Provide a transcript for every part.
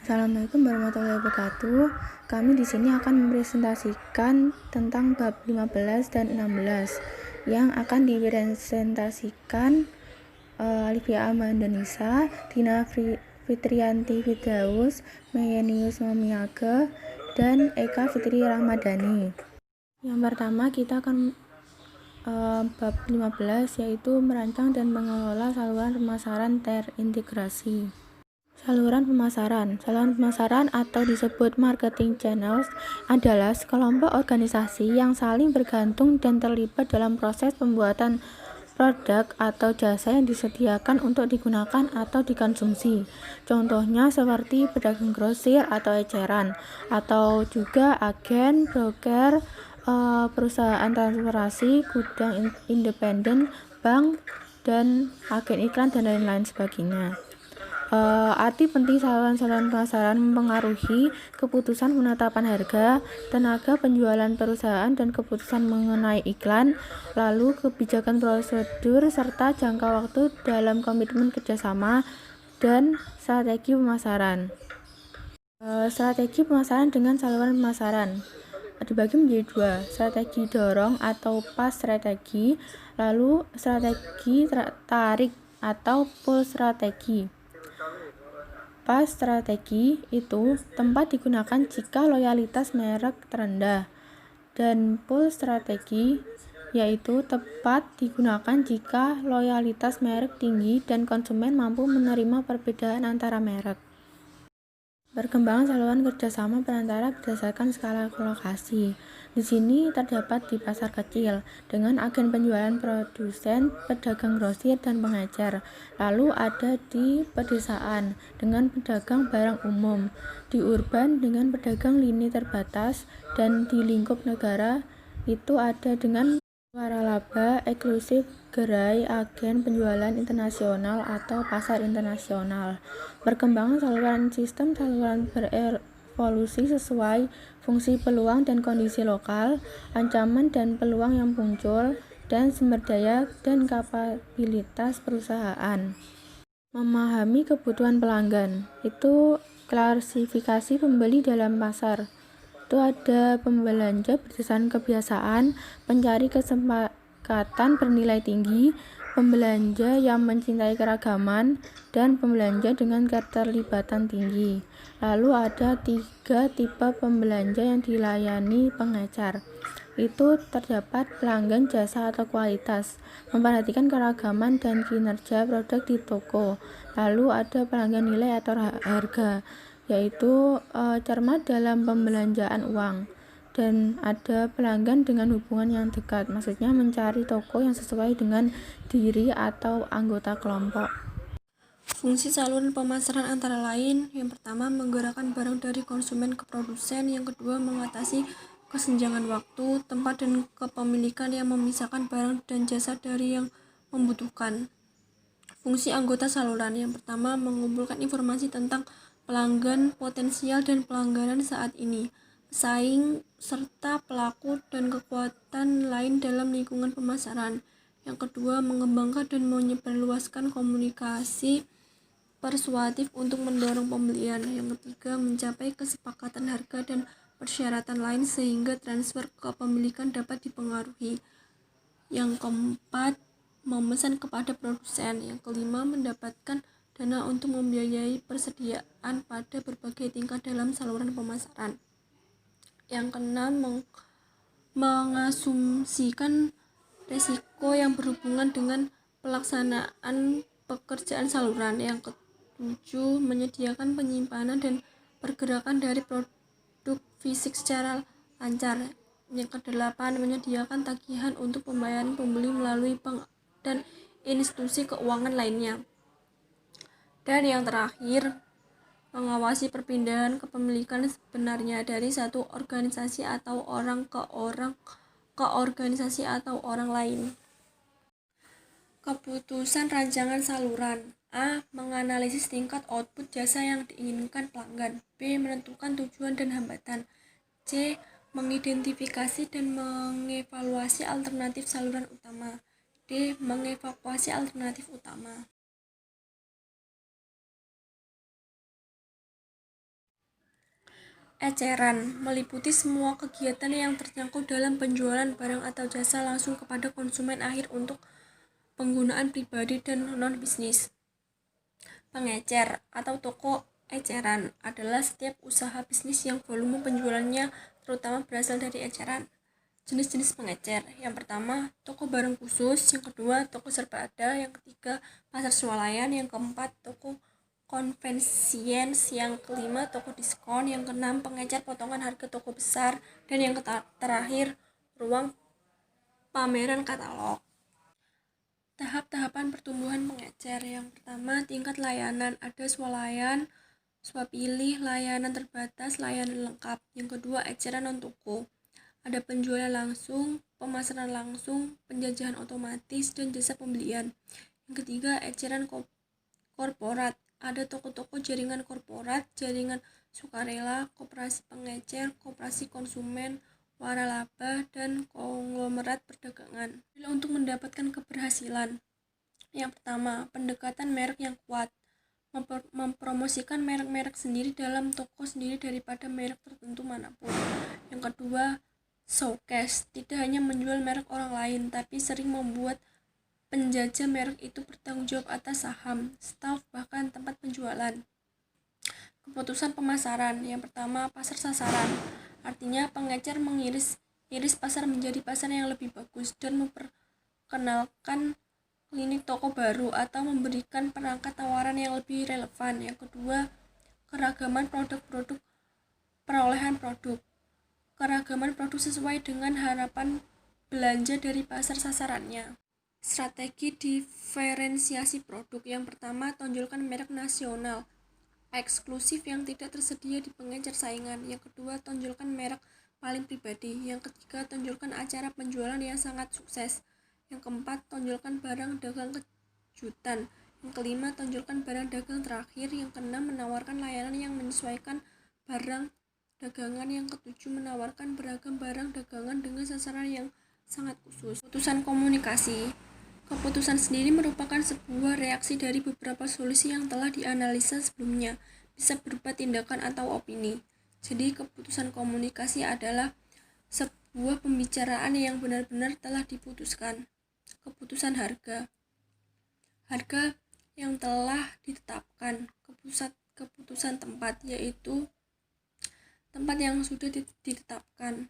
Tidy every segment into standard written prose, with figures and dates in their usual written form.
Assalamualaikum warahmatullahi wabarakatuh. Kami di sini akan mempresentasikan tentang bab 15 dan 16 yang akan dipresentasikan Alifia Amandonisa, Dina Fitrianti Firdaus, Mayenius Mamiaga, dan Eka Fitri Ramadhani. Yang pertama kita akan bab 15, yaitu merancang dan mengelola saluran pemasaran terintegrasi. Saluran pemasaran atau disebut marketing channels adalah sekelompok organisasi yang saling bergantung dan terlibat dalam proses pembuatan produk atau jasa yang disediakan untuk digunakan atau dikonsumsi. Contohnya seperti pedagang grosir atau eceran, atau juga agen, broker, perusahaan transportasi, gudang independen, bank, dan agen iklan dan lain-lain sebagainya. Arti penting saluran pemasaran mempengaruhi keputusan penetapan harga, tenaga penjualan perusahaan dan keputusan mengenai iklan, lalu kebijakan prosedur serta jangka waktu dalam komitmen kerjasama dan strategi pemasaran. Strategi pemasaran dengan saluran pemasaran dibagi menjadi dua, strategi dorong atau pas strategi, lalu strategi tarik atau pull strategi. Pas strategi itu tempat digunakan jika loyalitas merek terendah, dan pull strategi yaitu tepat digunakan jika loyalitas merek tinggi dan konsumen mampu menerima perbedaan antara merek. Perkembangan saluran kerjasama perantara berdasarkan skala lokasi. Di sini terdapat di pasar kecil dengan agen penjualan produsen, pedagang grosir, dan pengecer. Lalu ada di pedesaan dengan pedagang barang umum, di urban dengan pedagang lini terbatas, dan di lingkup negara itu ada dengan waralaba, eksklusif, gerai, agen penjualan internasional atau pasar internasional. Perkembangan sistem saluran berevolusi sesuai fungsi peluang dan kondisi lokal, ancaman dan peluang yang muncul, dan sumber daya dan kapabilitas perusahaan. Memahami kebutuhan pelanggan itu klasifikasi pembeli dalam pasar. Itu ada pembelanja berdasarkan kebiasaan, pencari kesepakatan bernilai tinggi, pembelanja yang mencintai keragaman, dan pembelanja dengan keterlibatan tinggi. Lalu ada 3 tipe pembelanja yang dilayani pengecer. Itu terdapat pelanggan jasa atau kualitas, memperhatikan keragaman dan kinerja produk di toko. Lalu ada pelanggan nilai atau harga, yaitu cermat dalam pembelanjaan uang. Dan ada pelanggan dengan hubungan yang dekat, maksudnya mencari toko yang sesuai dengan diri atau anggota kelompok. Fungsi saluran pemasaran antara lain, yang pertama menggerakkan barang dari konsumen ke produsen, yang kedua mengatasi kesenjangan waktu, tempat, dan kepemilikan yang memisahkan barang dan jasa dari yang membutuhkan. Fungsi anggota saluran, yang pertama mengumpulkan informasi tentang pelanggan potensial dan pelanggaran saat ini, pesaing, serta pelaku dan kekuatan lain dalam lingkungan pemasaran. Yang kedua, mengembangkan dan menyebarluaskan komunikasi persuasif untuk mendorong pembelian. Yang ketiga, mencapai kesepakatan harga dan persyaratan lain sehingga transfer kepemilikan dapat dipengaruhi. Yang keempat, memesan kepada produsen. Yang kelima, mendapatkan dana untuk membiayai persediaan pada berbagai tingkat dalam saluran pemasaran. Yang keenam, mengasumsikan resiko yang berhubungan dengan pelaksanaan pekerjaan saluran. Yang ketujuh, menyediakan penyimpanan dan pergerakan dari produk fisik secara lancar. Yang kedelapan, menyediakan tagihan untuk pembayaran pembeli melalui bank dan institusi keuangan lainnya. Dan yang terakhir, mengawasi perpindahan kepemilikan sebenarnya dari satu organisasi atau orang ke organisasi atau orang lain. Keputusan rancangan saluran. A. Menganalisis tingkat output jasa yang diinginkan pelanggan. B. Menentukan tujuan dan hambatan. C. Mengidentifikasi dan mengevaluasi alternatif saluran utama. D. Mengevakuasi alternatif utama. eceran meliputi semua kegiatan yang tercakup dalam penjualan barang atau jasa langsung kepada konsumen akhir untuk penggunaan pribadi dan non-bisnis. Pengecer atau toko eceran adalah setiap usaha bisnis yang volume penjualannya terutama berasal dari eceran. Jenis-jenis pengecer. Yang pertama, toko barang khusus. Yang kedua, toko serba ada. Yang ketiga, pasar swalayan. Yang keempat, toko convenience. Yang kelima, toko diskon. Yang keenam, pengecer potongan harga toko besar. Dan yang terakhir, ruang pameran katalog. Tahap-tahapan pertumbuhan pengecer. Yang pertama, tingkat layanan. Ada swalayan, swapilih, layanan terbatas, layanan lengkap. Yang kedua, eceran non-toko. Ada penjualan langsung, pemasaran langsung, penjajahan otomatis, dan jasa pembelian. Yang ketiga, eceran korporat. Ada toko-toko jaringan korporat, jaringan sukarela, koperasi pengecer, koperasi konsumen, waralaba, dan konglomerat perdagangan. Untuk mendapatkan keberhasilan. Yang pertama, pendekatan merek yang kuat. Mempromosikan merek-merek sendiri dalam toko sendiri daripada merek tertentu manapun. Yang kedua, showcase, tidak hanya menjual merek orang lain, tapi sering membuat penjajah merek itu bertanggung jawab atas saham, staf, bahkan tempat penjualan. Keputusan pemasaran. Yang pertama, pasar sasaran. Artinya pengecer mengiris pasar menjadi pasar yang lebih bagus dan memperkenalkan klinik toko baru atau memberikan perangkat tawaran yang lebih relevan. Yang kedua, keragaman produk-produk, perolehan produk. Keragaman produk sesuai dengan harapan belanja dari pasar sasarannya. Strategi diferensiasi produk. Yang pertama, tonjolkan merek nasional eksklusif yang tidak tersedia di pengecer saingan. Yang kedua, tonjolkan merek paling pribadi. Yang ketiga, tonjolkan acara penjualan yang sangat sukses. Yang keempat, tonjolkan barang dagang kejutan. Yang kelima, tonjolkan barang dagang terakhir. Yang keenam, menawarkan layanan yang menyesuaikan barang dagangan. Yang ketujuh, menawarkan beragam barang dagangan dengan sasaran yang sangat khusus. Keputusan komunikasi. Keputusan sendiri merupakan sebuah reaksi dari beberapa solusi yang telah dianalisa sebelumnya, bisa berupa tindakan atau opini. Jadi keputusan komunikasi adalah sebuah pembicaraan yang benar-benar telah diputuskan. Keputusan harga. Harga yang telah ditetapkan. Keputusan tempat, yaitu tempat yang sudah ditetapkan.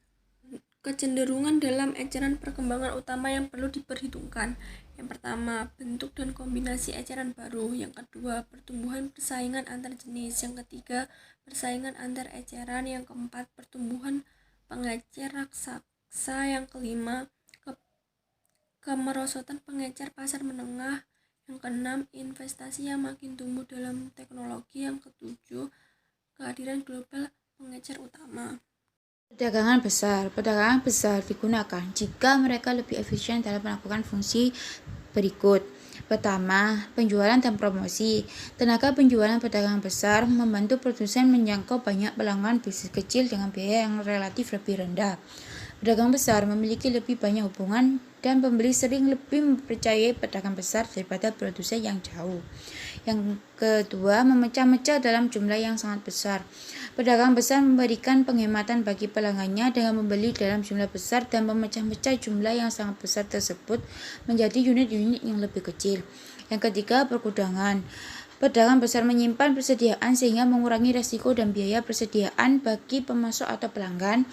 Kecenderungan dalam eceran, perkembangan utama yang perlu diperhitungkan. Yang pertama, bentuk dan kombinasi eceran baru. Yang kedua, pertumbuhan persaingan antar jenis. Yang ketiga, persaingan antar eceran. Yang keempat, pertumbuhan pengecer raksasa. Yang kelima, kemerosotan pengecer pasar menengah. Yang keenam, investasi yang makin tumbuh dalam teknologi. Yang ketujuh, kehadiran global pengecer utama. Perdagangan besar digunakan jika mereka lebih efisien dalam melakukan fungsi berikut. Pertama, penjualan dan promosi. Tenaga penjualan pedagang besar membantu produsen menjangkau banyak pelanggan bisnis kecil dengan biaya yang relatif lebih rendah. Pedagang besar memiliki lebih banyak hubungan dan pembeli sering lebih mempercayai pedagang besar daripada produsen yang jauh. Yang kedua, memecah-mecah dalam jumlah yang sangat besar. Pedagang besar memberikan penghematan bagi pelanggannya dengan membeli dalam jumlah besar dan memecah-mecah jumlah yang sangat besar tersebut menjadi unit-unit yang lebih kecil. Yang ketiga, pergudangan. Pedagang besar menyimpan persediaan sehingga mengurangi risiko dan biaya persediaan bagi pemasok atau pelanggan.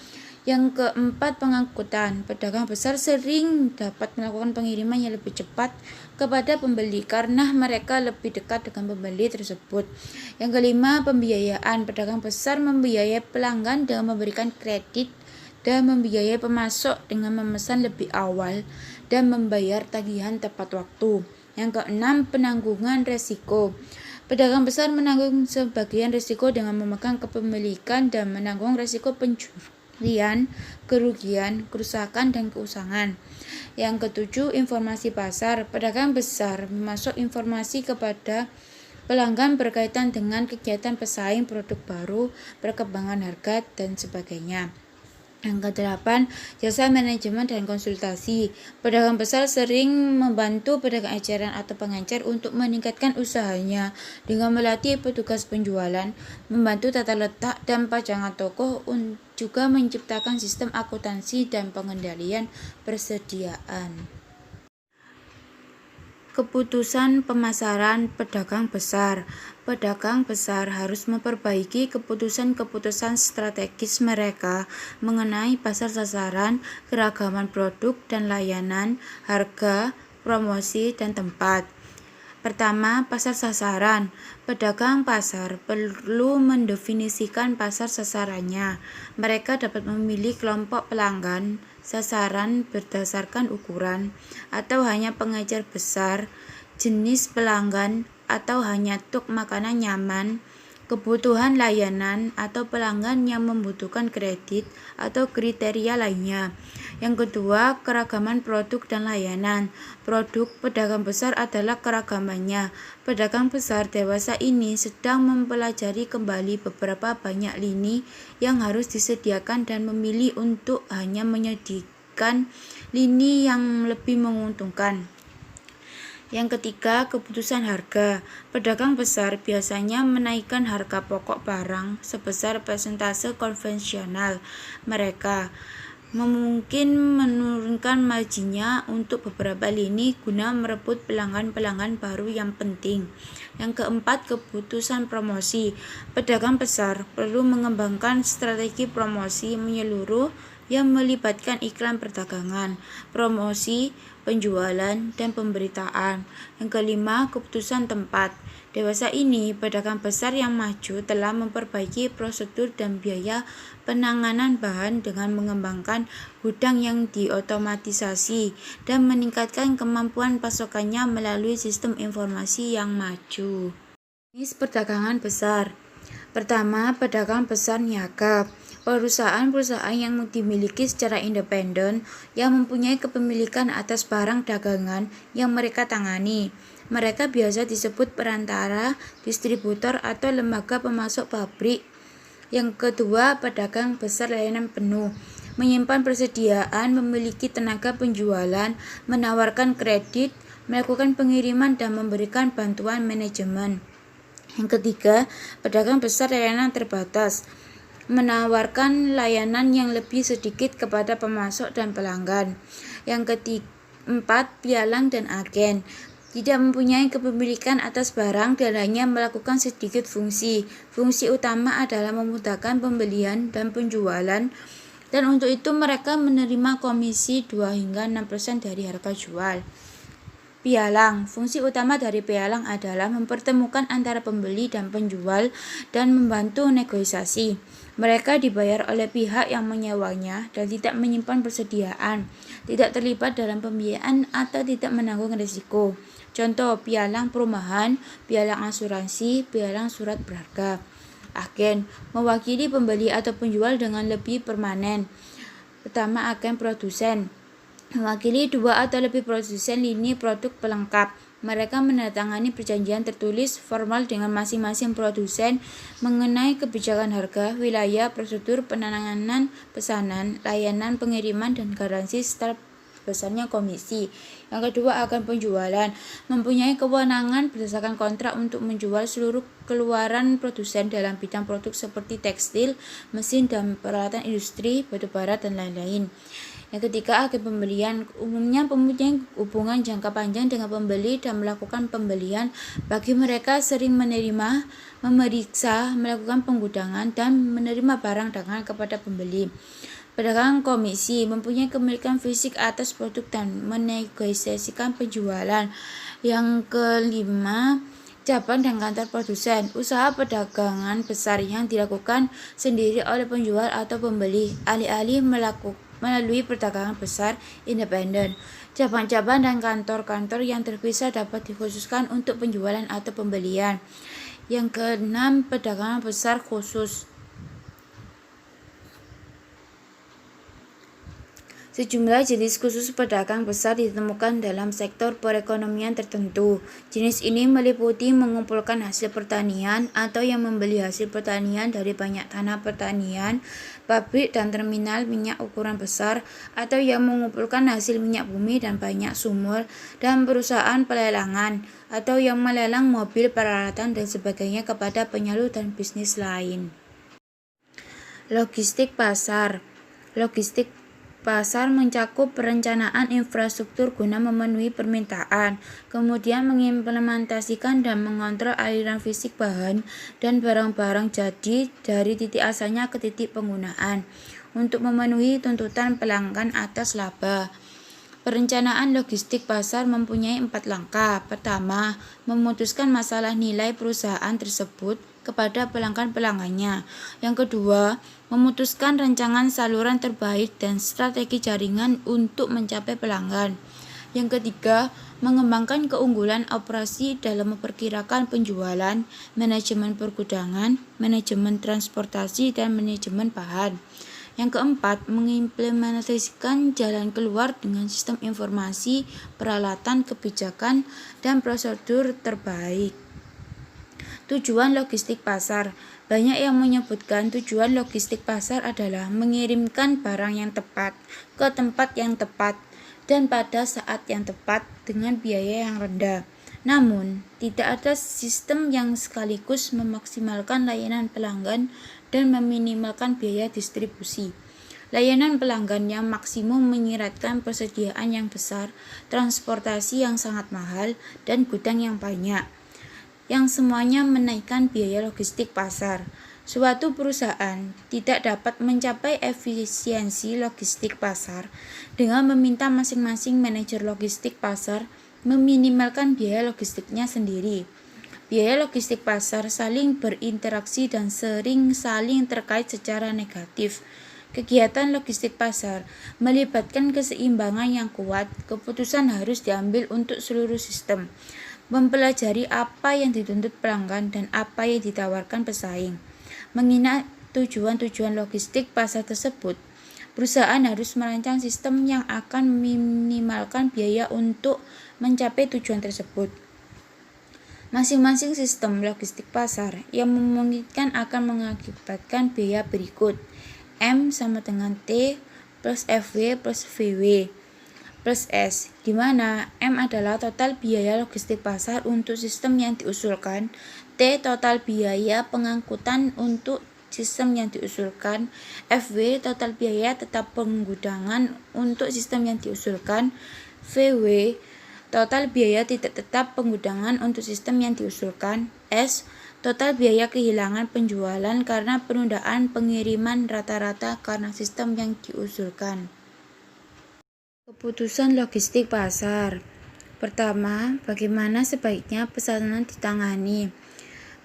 Yang keempat, pengangkutan. Pedagang besar sering dapat melakukan pengiriman yang lebih cepat kepada pembeli karena mereka lebih dekat dengan pembeli tersebut. Yang kelima, pembiayaan. Pedagang besar membiayai pelanggan dengan memberikan kredit dan membiayai pemasok dengan memesan lebih awal dan membayar tagihan tepat waktu. Yang keenam, penanggungan risiko. Pedagang besar menanggung sebagian risiko dengan memegang kepemilikan dan menanggung risiko pencurian, kerugian, kerusakan, dan keusangan. Yang ketujuh, informasi pasar. Pedagang besar memasok informasi kepada pelanggan berkaitan dengan kegiatan pesaing produk baru, perkembangan harga, dan sebagainya. Yang kedelapan, jasa manajemen dan konsultasi. Pedagang besar sering membantu pedagang eceran atau pengencer untuk meningkatkan usahanya dengan melatih petugas penjualan, membantu tata letak dan pajangan toko, juga menciptakan sistem akuntansi dan pengendalian persediaan. Keputusan pemasaran pedagang besar. Pedagang besar harus memperbaiki keputusan-keputusan strategis mereka mengenai pasar sasaran, keragaman produk dan layanan, harga, promosi, dan tempat. Pertama, pasar sasaran. Pedagang pasar perlu mendefinisikan pasar sasarannya. Mereka dapat memilih kelompok pelanggan sasaran berdasarkan ukuran, atau hanya pengecer besar, jenis pelanggan, atau hanya truk makanan nyaman, kebutuhan layanan, atau pelanggan yang membutuhkan kredit atau kriteria lainnya. Yang kedua, keragaman produk dan layanan. Produk pedagang besar adalah keragamannya. Pedagang besar dewasa ini sedang mempelajari kembali beberapa banyak lini yang harus disediakan dan memilih untuk hanya menyediakan lini yang lebih menguntungkan. Yang ketiga, keputusan harga. Pedagang besar biasanya menaikkan harga pokok barang sebesar persentase konvensional mereka. Mungkin menurunkan marginnya untuk beberapa lini guna merebut pelanggan-pelanggan baru yang penting. Yang keempat, keputusan promosi. Pedagang besar perlu mengembangkan strategi promosi menyeluruh yang melibatkan iklan perdagangan, promosi, penjualan, dan pemberitaan. Yang kelima, keputusan tempat. Dewasa ini, pedagang besar yang maju telah memperbaiki prosedur dan biaya penanganan bahan dengan mengembangkan gudang yang diotomatisasi dan meningkatkan kemampuan pasokannya melalui sistem informasi yang maju. Jenis perdagangan besar. Pertama, pedagang besar niaga. Perusahaan-perusahaan yang dimiliki secara independen yang mempunyai kepemilikan atas barang dagangan yang mereka tangani. Mereka biasa disebut perantara, distributor, atau lembaga pemasok pabrik. Yang kedua, pedagang besar layanan penuh. Menyimpan persediaan, memiliki tenaga penjualan, menawarkan kredit, melakukan pengiriman, dan memberikan bantuan manajemen. Yang ketiga, pedagang besar layanan terbatas. Menawarkan layanan yang lebih sedikit kepada pemasok dan pelanggan. Yang keempat, pialang dan agen. Tidak mempunyai kepemilikan atas barang dan hanya melakukan sedikit fungsi. Fungsi utama adalah memudahkan pembelian dan penjualan, dan untuk itu mereka menerima komisi 2 hingga 6% dari harga jual. Pialang. Fungsi utama dari pialang adalah mempertemukan antara pembeli dan penjual dan membantu negosiasi. Mereka dibayar oleh pihak yang menyewanya dan tidak menyimpan persediaan, tidak terlibat dalam pembiayaan atau tidak menanggung risiko. Contoh, pialang perumahan, pialang asuransi, pialang surat berharga. Agen. Mewakili pembeli atau penjual dengan lebih permanen. Pertama, agen produsen. Mewakili 2 atau lebih produsen lini produk pelengkap. Mereka menandatangani perjanjian tertulis formal dengan masing-masing produsen mengenai kebijakan harga, wilayah, prosedur penanganan pesanan, layanan pengiriman, dan garansi serta besarnya komisi. Yang kedua, agen penjualan. Mempunyai kewenangan berdasarkan kontrak untuk menjual seluruh keluaran produsen dalam bidang produk seperti tekstil, mesin dan peralatan industri, batubara, dan lain-lain. Yang ketiga, agen pembelian. Umumnya mempunyai hubungan jangka panjang dengan pembeli dan melakukan pembelian. Bagi mereka sering menerima, memeriksa, melakukan penggudangan, dan menerima barang dagangan kepada pembeli. Pedagang komisi mempunyai kepemilikan fisik atas produk dan menegosiasikan penjualan. Yang kelima, cabang dan kantor produsen. Usaha perdagangan besar yang dilakukan sendiri oleh penjual atau pembeli, alih-alih melalui perdagangan besar independen. Cabang-cabang dan kantor-kantor yang terpisah dapat dikhususkan untuk penjualan atau pembelian. Yang keenam, perdagangan besar khusus. Sejumlah jenis khusus pedagang besar ditemukan dalam sektor perekonomian tertentu. Jenis ini meliputi mengumpulkan hasil pertanian atau yang membeli hasil pertanian dari banyak tanah pertanian, pabrik dan terminal minyak ukuran besar, atau yang mengumpulkan hasil minyak bumi dan banyak sumur, dan perusahaan pelelangan, atau yang melelang mobil, peralatan, dan sebagainya kepada penyalur dan bisnis lain. Logistik pasar. Logistik pasar mencakup perencanaan infrastruktur guna memenuhi permintaan, kemudian mengimplementasikan dan mengontrol aliran fisik bahan dan barang-barang jadi dari titik asalnya ke titik penggunaan, untuk memenuhi tuntutan pelanggan atas laba. Perencanaan logistik pasar mempunyai 4 langkah. Pertama, memutuskan masalah nilai perusahaan tersebut kepada pelanggan-pelanggannya. Yang kedua, memutuskan rancangan saluran terbaik dan strategi jaringan untuk mencapai pelanggan. Yang ketiga, mengembangkan keunggulan operasi dalam memperkirakan penjualan, manajemen pergudangan, manajemen transportasi, dan manajemen bahan. Yang keempat, mengimplementasikan jalan keluar dengan sistem informasi, peralatan, kebijakan, dan prosedur terbaik. Tujuan logistik pasar. Banyak yang menyebutkan tujuan logistik pasar adalah mengirimkan barang yang tepat ke tempat yang tepat dan pada saat yang tepat dengan biaya yang rendah. Namun, tidak ada sistem yang sekaligus memaksimalkan layanan pelanggan dan meminimalkan biaya distribusi. Layanan pelanggan yang maksimum menyiratkan persediaan yang besar, transportasi yang sangat mahal, dan gudang yang banyak, yang semuanya menaikkan biaya logistik pasar. Suatu perusahaan tidak dapat mencapai efisiensi logistik pasar dengan meminta masing-masing manajer logistik pasar meminimalkan biaya logistiknya sendiri. Biaya logistik pasar saling berinteraksi dan sering saling terkait secara negatif. Kegiatan logistik pasar melibatkan keseimbangan yang kuat. Keputusan harus diambil untuk seluruh sistem, mempelajari apa yang dituntut pelanggan dan apa yang ditawarkan pesaing. Mengingat tujuan-tujuan logistik pasar tersebut, perusahaan harus merancang sistem yang akan meminimalkan biaya untuk mencapai tujuan tersebut. Masing-masing sistem logistik pasar yang memungkinkan akan mengakibatkan biaya berikut. M sama dengan T plus FW plus VW plus S, di mana M adalah total biaya logistik pasar untuk sistem yang diusulkan, T total biaya pengangkutan untuk sistem yang diusulkan, FW total biaya tetap penggudangan untuk sistem yang diusulkan, VW total biaya tidak tetap penggudangan untuk sistem yang diusulkan, S total biaya kehilangan penjualan karena penundaan pengiriman rata-rata karena sistem yang diusulkan. Keputusan logistik pasar. Pertama, bagaimana sebaiknya pesanan ditangani?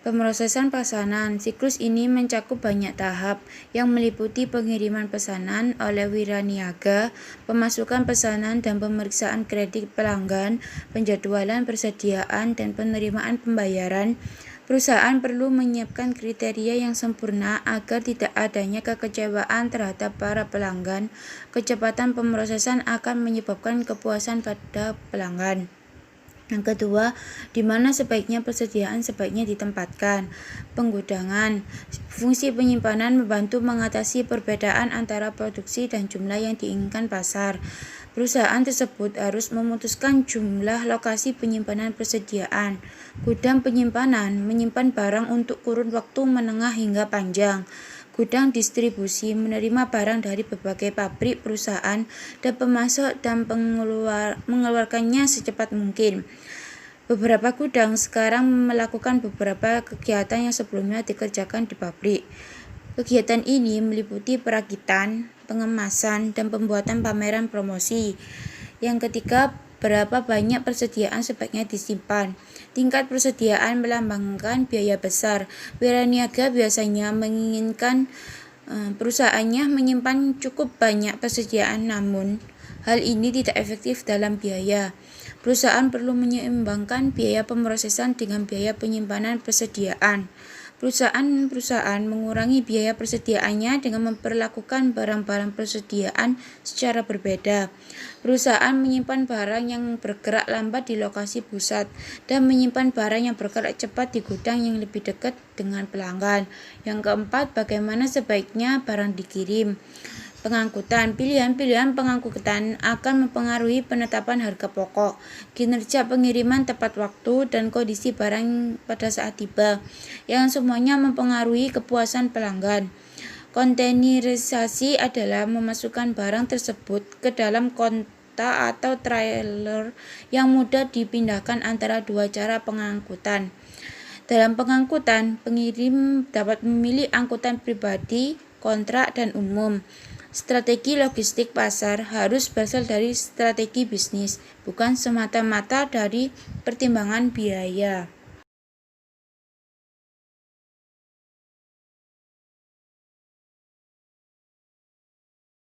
Pemrosesan pesanan. Siklus ini mencakup banyak tahap yang meliputi pengiriman pesanan oleh wiraniaga, pemasukan pesanan dan pemeriksaan kredit pelanggan, penjadwalan persediaan dan penerimaan pembayaran. Perusahaan perlu menyiapkan kriteria yang sempurna agar tidak adanya kekecewaan terhadap para pelanggan. Kecepatan pemrosesan akan menyebabkan kepuasan pada pelanggan. Yang kedua, di mana sebaiknya persediaan sebaiknya ditempatkan. Penggudangan. Fungsi penyimpanan membantu mengatasi perbedaan antara produksi dan jumlah yang diinginkan pasar. Perusahaan tersebut harus memutuskan jumlah lokasi penyimpanan persediaan. Gudang penyimpanan menyimpan barang untuk kurun waktu menengah hingga panjang. Gudang distribusi menerima barang dari berbagai pabrik, perusahaan, dan pemasok dan mengeluarkannya secepat mungkin. Beberapa gudang sekarang melakukan beberapa kegiatan yang sebelumnya dikerjakan di pabrik. Kegiatan ini meliputi perakitan, pengemasan, dan pembuatan pameran promosi. Yang ketiga, berapa banyak persediaan sebaiknya disimpan. Tingkat persediaan melambangkan biaya besar. Wiraniaga biasanya menginginkan perusahaannya menyimpan cukup banyak persediaan, namun hal ini tidak efektif dalam biaya. Perusahaan perlu menyeimbangkan biaya pemrosesan dengan biaya penyimpanan persediaan. Perusahaan-perusahaan mengurangi biaya persediaannya dengan memperlakukan barang-barang persediaan secara berbeda. Perusahaan menyimpan barang yang bergerak lambat di lokasi pusat dan menyimpan barang yang bergerak cepat di gudang yang lebih dekat dengan pelanggan. Yang keempat, bagaimana sebaiknya barang dikirim. Pengangkutan. Pilihan-pilihan pengangkutan akan mempengaruhi penetapan harga pokok, kinerja pengiriman tepat waktu, dan kondisi barang pada saat tiba, yang semuanya mempengaruhi kepuasan pelanggan. Kontainerisasi adalah memasukkan barang tersebut ke dalam konta atau trailer yang mudah dipindahkan antara dua cara pengangkutan. Dalam pengangkutan, pengirim dapat memilih angkutan pribadi, kontrak, dan umum. Strategi logistik pasar harus berasal dari strategi bisnis, bukan semata-mata dari pertimbangan biaya.